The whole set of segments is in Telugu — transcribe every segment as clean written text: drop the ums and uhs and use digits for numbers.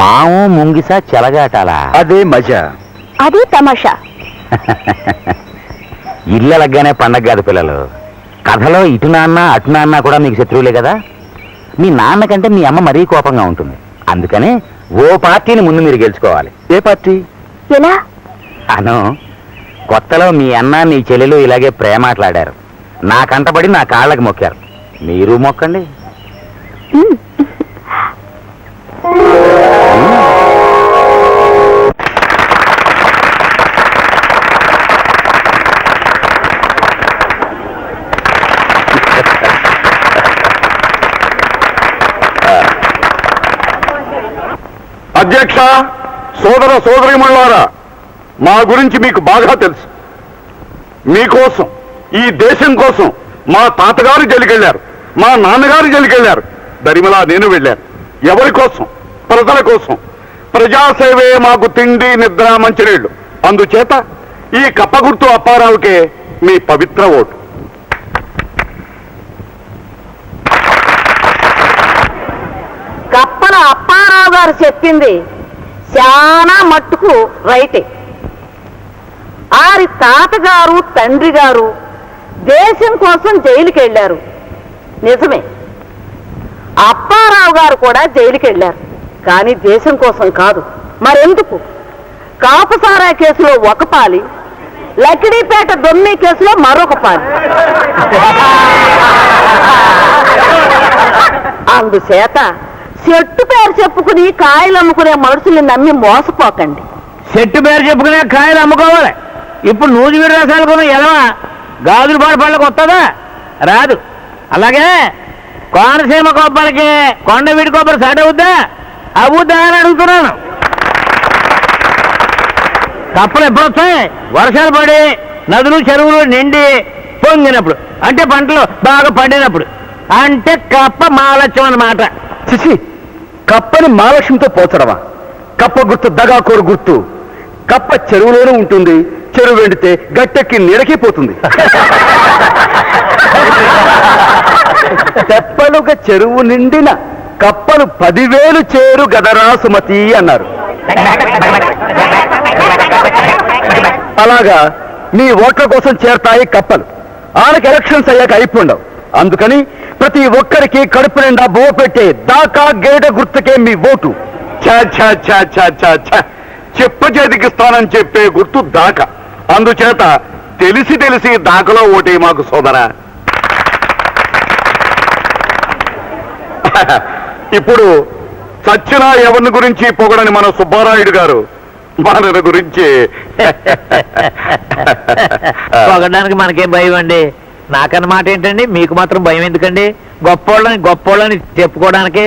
పాము ముంగిస చెలగాటాలా? అదే మజా, అదే తమాషా. ఇళ్ళలగ్గానే పండగ కాదు పిల్లలు. కథలో ఇటు నాన్న అటు నాన్న కూడా మీకు శత్రువులే కదా. మీ నాన్న కంటే మీ అమ్మ మరీ కోపంగా ఉంటుంది. అందుకనే ఓ పార్టీని ముందు మీరు గెలుచుకోవాలి. ఏ పార్టీ? ఎలా? అను, కొత్తలో మీ అన్న నీ చెల్లెలు ఇలాగే ప్రేమాట్లాడారు. నా కంటపడి నా కాళ్ళకి మొక్కారు. మీరు మొక్కండి. అధ్యక్ష, సోదర సోదరీమణులారా, మా గురించి మీకు బాగా తెలుసు. మీకోసం, ఈ దేశం కోసం మా తాతగారు జైలుకెళ్లారు, మా నాన్నగారు జైలుకెళ్లారు, దరిమలా నేను వెళ్ళాను. ఎవరి కోసం? ప్రజల కోసం. ప్రజాసేవే మాకు తిండి, నిద్ర, మంచినీళ్లు. అందుచేత ఈ కప్ప గుర్తు అప్పారావుకే మీ పవిత్ర ఓటు. కప్పల అప్పారావు గారు చెప్పింది చాలా మట్టుకు రైటే. ఆరి తాతగారు తండ్రి గారు దేశం కోసం జైలుకి వెళ్ళారు, నిజమే. అప్పారావు గారు కూడా జైలుకి వెళ్ళారు, కానీ దేశం కోసం కాదు. మరెందుకు? కాపుసారా కేసులో ఒక పాలి, లకిడీపేట దొమ్మి కేసులో మరొక పాలి. అందుచేత చెట్టు పేరు చెప్పుకుని కాయలు అమ్ముకునే మనుషుల్ని నమ్మి మోసపోకండి. చెట్టు పేరు చెప్పుకునే కాయలు అమ్ముకోవాలి. ఇప్పుడు నూజివీడు రసాలు కొన్న ఎలవా గాజుల పాడు పళ్ళకి వస్తుందా? రాదు. అలాగే కోనసీమ కొబ్బరికి కొండవీడి కొబ్బరి సాట్ అవుద్దా? అవుద్దా అని అడుగుతున్నాను. కప్పలు ఎప్పుడు వస్తాయి? వర్షాలు పడి నదులు చెరువులు నిండి పొంగినప్పుడు, అంటే పంటలు బాగా పండినప్పుడు. అంటే కప్ప మహాలక్ష్యం అన్నమాట. చిచి, కప్పని మహాలక్ష్మితో పోచడమా? కప్ప గుర్తు దగాకోరు గుర్తు. కప్ప చెరువులోనూ ఉంటుంది, చెరువు వెండితే గట్టెక్కి నీడకి పోతుంది. తెప్పలుగా చెరువు నిండిన కప్పలు 10,000 చేరు గదరా సుమతి అన్నారు. అలాగా మీ ఓట్ల కోసం చేరతాయి కప్పలు. వాళ్ళకి ఎలక్షన్స్ అయ్యాక అయిపోండవు. అందుకని ప్రతి ఒక్కరికి కడుపు నిండా బువ్వ పెట్టే దాకా గేడ గుర్తుకే మీ ఓటు. చెప్ప చేతికిస్తానని చెప్పే గుర్తు దాకా. అందుచేత తెలిసి తెలిసి దాకలో ఓటే మాకు సోదరా. ఇప్పుడు చచ్చినా ఎవరిని గురించి పొగడని మన సుబ్బారాయుడు గారు మన గురించి పొగడానికి మనకేం భయం అండి? నాకన్నమాట ఏంటండి, మీకు మాత్రం భయం ఎందుకండి? గొప్పోళ్ళని చెప్పుకోవడానికి.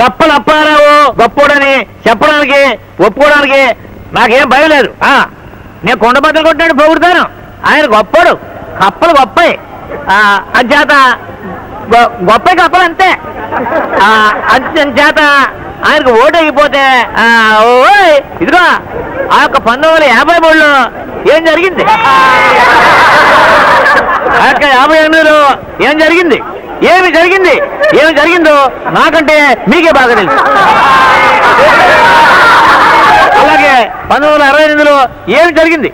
కప్పలు అప్పారావు గొప్పోడని చెప్పడానికి ఒప్పుకోవడానికి నాకేం భయం లేదు. నేను కొండబద్దలు కొట్టాడు పొగుడుతాను. ఆయన గొప్పోడు, కప్పలు గొప్పయి. అంచేత గొప్ప కప్పలు అంతే. అంచేత ఆయనకు ఓటు అయిపోతే ఇదిగో ఆ యొక్క 1953లో ఏం జరిగింది, ఆ యొక్క 58లో ఏం జరిగింది, ఏమి జరిగిందో నాకంటే మీకే బాగా తెలుసు. అలాగే 1962లో ఏమి జరిగింది,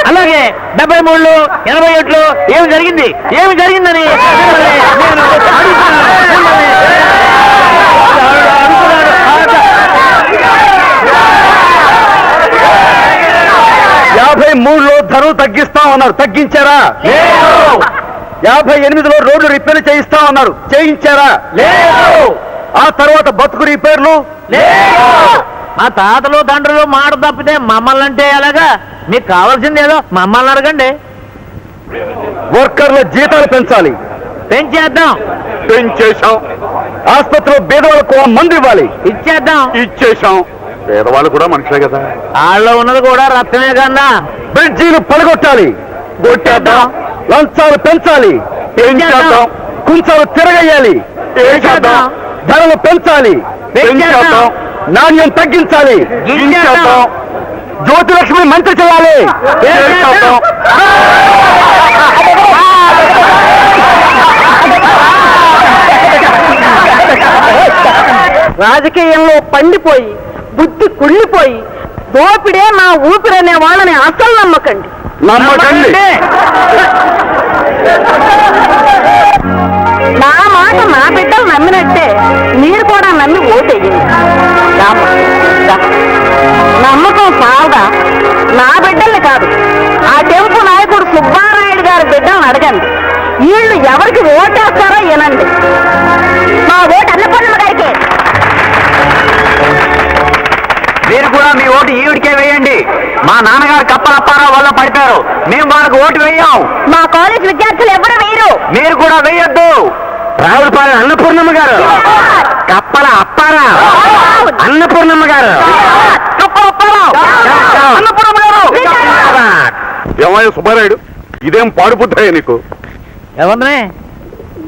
అలాగే 73లో 87లో ఏమి జరిగిందని నేను మూడులో ధరలు తగ్గిస్తామన్నారు, తగ్గించారా? 58లో రోడ్లు రిపేర్లు చేయిస్తామన్నారు, చేయించారా? ఆ తర్వాత బతుకు రిపేర్లు. మా తాతలు తండ్రులు మాట తప్పితే మమ్మల్ని అంటే ఎలాగా? మీకు కావాల్సింది ఏదో మమ్మల్ని అడగండి. వర్కర్ల జీతాలు పెంచాలి, పెంచేశాం. ఆసుపత్రిలో పేదవాళ్ళకు మందు ఇవ్వాలి, ఇచ్చేశాం. పేదవాళ్ళు కూడా మనుషులే కదా, వాళ్ళలో ఉన్నది కూడా రక్తమే కన్నా. బ్రిడ్జీలు పడగొట్టాలి, కొట్టేద్దాం. లంచాలు పెంచాలి, పెంచేద్దాం. కుంచాలు తిరగేయాలి, ధరలు పెంచాలి, పెంచేద్దాం. నాణ్యం తగ్గించాలి, గించేద్దాం. జ్యోతిలక్ష్మి మంత్రి చేయాలి, చేసేద్దాం. రాజకీయంలో పండిపోయి బుద్ధి కుళ్ళిపోయి దోపిడే నా ఊపిరనే వాళ్ళని అసలు నమ్మకండి. నమ్మకండి. నా మాట నా బిడ్డలు నమ్మినట్టే మీరు కూడా నమ్మి ఓటేయండి. నమ్మకం సాదా నా బిడ్డల్ని కాదు, ఆ టెంపు నాయకుడు సుబ్బారాయుడు గారి బిడ్డలను అడగండి. వీళ్ళు ఎవరికి ఓటేస్తారో వినండి. మా ఓటు అన్నపూర్ణమ్మ గారికి. మీరు కూడా మీ ఓటు ఈవిడికే వేయండి. మా నాన్నగారు కప్పల అప్పారావు వల్ల పడిపోయారు, మేము వాళ్ళకి ఓటు వేయం. మా కాలేజ్ విద్యార్థులు ఎవరు వేయరు. మీరు కూడా వేయొద్దు. రావులపాలెం అన్నపూర్ణమ్మ గారు, కప్పల అప్పారావు, అన్నపూర్ణమ్మ గారు, అన్నపూర్ణమ్మ గారు. ఏమయ్య సుబ్బారాయుడు, ఇదేం పాడుపుద్దాయా నీకు? ఎవరినే?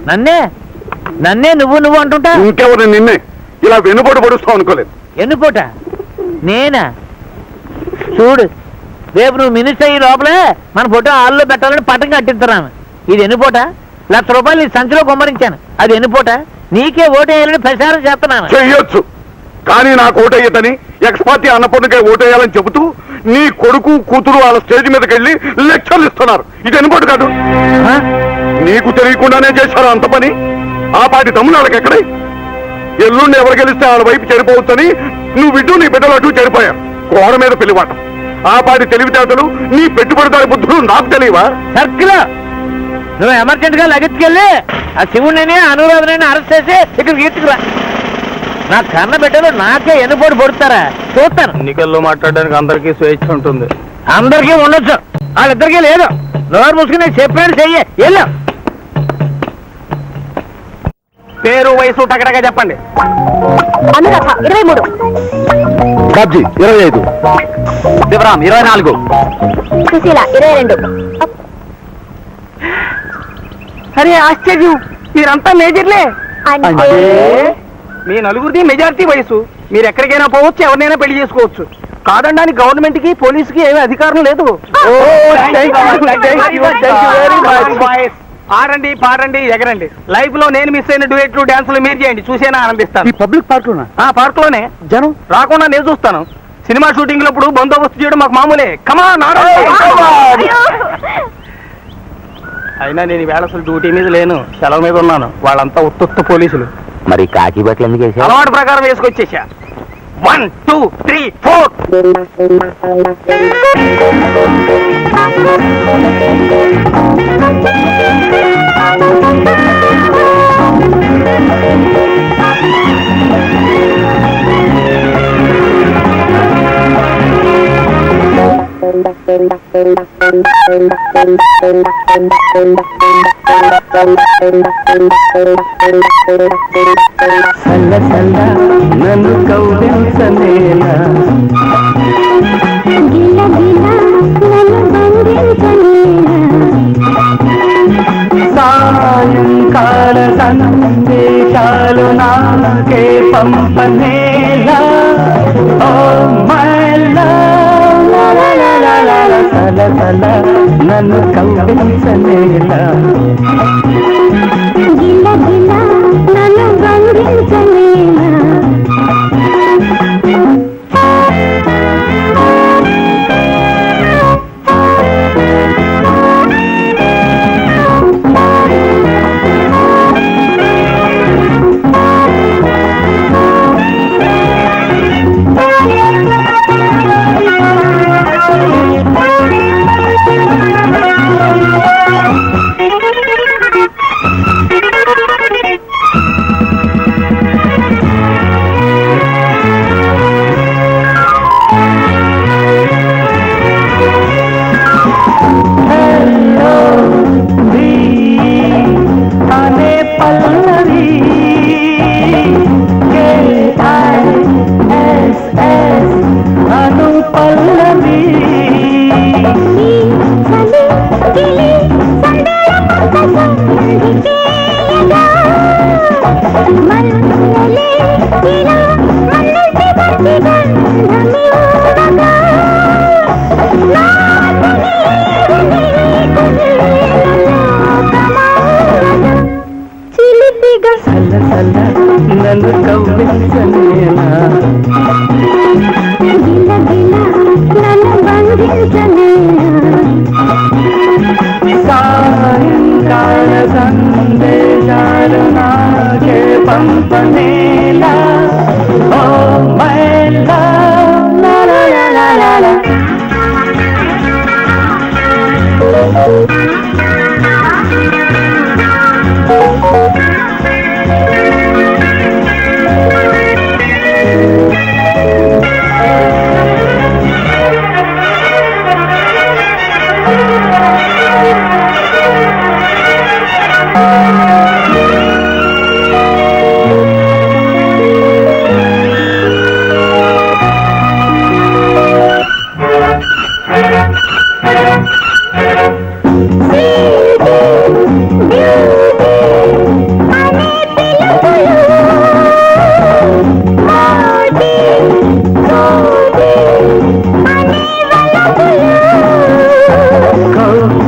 నన్నే నన్నే నువ్వు అంటుంటా. ఇంకెవరు నిన్నే ఇలా వెన్నుపోటు పడుస్తావు అనుకోలేదు. ఎన్నుపోట నేనా? చూడు, రేపు నువ్వు మినిస్టర్ అయ్యి లోపలే మన ఫోటో హాల్లో పెట్టాలని పట్టం కట్టిస్తున్నాను. ఇది ఎన్నుపోట? ₹1,00,000 నీ సంచిలో గుమ్మరించాను. అది ఎన్నుపోట? నీకే ఓటేయాలని ప్రచారం చేస్తున్నాను. చెయ్యొచ్చు, కానీ నాకు ఓటేయదని ఎక్స్ పార్టీ అన్నపూర్ణకే ఓటేయాలని చెబుతూ నీ కొడుకు కూతురు వాళ్ళ స్టేజ్ మీదకి వెళ్ళి లెక్చర్లు ఇస్తున్నారు. ఇది ఎన్నుపోటు కాదు. నీకు తెలియకుండానే చేశారు అంత పని. ఆ పార్టీ తమ్ముడు వాళ్ళకి ఎక్కడే? ఎల్లుండి ఎవరు గెలిస్తే వాళ్ళ వైపు చెడిపోవచ్చని నువ్వు ఇటు నీ బిడ్డలు అటు చెడిపోయావు. కోడ మీద పెళ్లివాట. ఆ పార్టీ తెలివితేటలు నీ పెట్టుబడిదారి బుద్ధులు నాకు తెలియవా? సర్కిల్ నువ్వు ఎమర్జెంట్ గా లగెత్తుకెళ్ళి ఆ శివుడిని అనురాధనని అరెస్ట్ చేసి ఇక్కడ గీర్చుకురా. నా కన్న బిడ్డలు నాకే ఎన్నుపోటు పొడుతారా చూస్తాను. ఎన్నికల్లో మాట్లాడడానికి అందరికీ స్వేచ్ఛ ఉంటుంది. అందరికీ ఉండొచ్చు, వాళ్ళిద్దరికీ లేదు. నోరు మూసుకుని చెప్పాడు చెయ్యి. వెళ్ళు. పేరు వయసు టకటగా చెప్పండి. అనురాధ 23, కబ్జీ 25, శివరాం 24. సుశీల 22. అరే ఆశ్చర్యం, మీరంతా మేజర్లే. అంటే మీ నలుగురిది మెజారిటీ వయసు. మీరు ఎక్కడికైనా పోవచ్చు, ఎవరినైనా పెళ్లి చేసుకోవచ్చు. కాదనడానికి గవర్నమెంట్ కి పోలీసుకి ఏమీ అధికారం లేదు. ఆడండి, పాడండి, ఎగరండి. లైఫ్ లో నేను మిస్ అయిన డ్యూయెట్లు, డాన్సులు మీరు చేయండి, చూసేనా ఆనందిస్తాను. పబ్లిక్ పార్క్ లోనా? పార్క్ లోనే జనం రాకుండా నేను చూస్తాను. సినిమా షూటింగ్ లప్పుడు బందోబస్తు చేయడం మాకు మామూలే. కమా అయినా నేను ఈవేళ అసలు డ్యూటీ మీద లేను, సెలవు మీద ఉన్నాను. వాళ్ళంతా ఉత్తొత్తు పోలీసులు. మరి కాకి బట్టలు ఎందుకు వేసావు? అలవాటు ప్రకారం వేసుకొచ్చేసా. 1 2 3 4. సల్ల సల్ల నన్ను కౌగిలించలేనా, గిల గిల నన్ను బంధించలేనా, సాయంకాల సందేశాలు నాకే పంపనేలా. ఓ మై లవ్, సల సల నన్ను కౌగిలించలేనా, గిల గిల నన్ను బంధించలేనా. నన్ను కవ్వించలేనా. పంపనేలా ఓ మై లవ్ లా లా లా లా లా.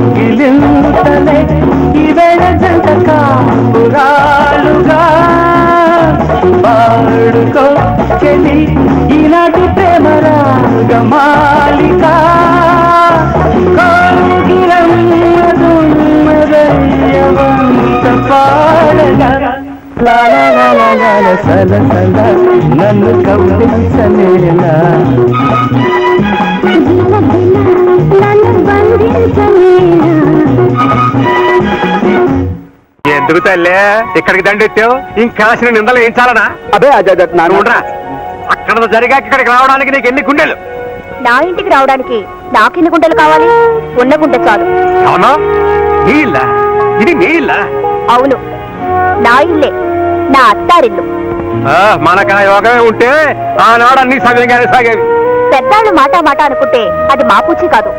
కౌగిలింతలే ఈవేళ జంట కాపురాలుగా పాడుకో చెలి ఈనాటి ప్రేమ రాగమాలిక కౌగిలమ్మదుమ్మదయ్యవంత పాడగా సల సల నన్ను కౌగిలించలేలా ఎందుకు తల్లే ఇక్కడికి దండెత్తావు ఇంకాసిన నిందలు ఏం చాలనా? అదే ఉండరా, అక్కడ జరిగాక ఇక్కడికి రావడానికి నీకు ఎన్ని గుండెలు? నా ఇంటికి రావడానికి నాకెన్ని గుంటలు కావాలి? ఉన్న గుంట చాలు. అవునా? నీ ఇల్లా? ఇది నీ ఇల్లా? అవును, నా ఇల్లే, నా అత్తారిల్లు. మనకు ఆ యోగమే ఉంటే ఆనాడు అన్ని సవ్యంగానే సాగేవి. పెద్దాళ్ళు మాట మాట అనుకుంటే అది మా పూచి కాదు,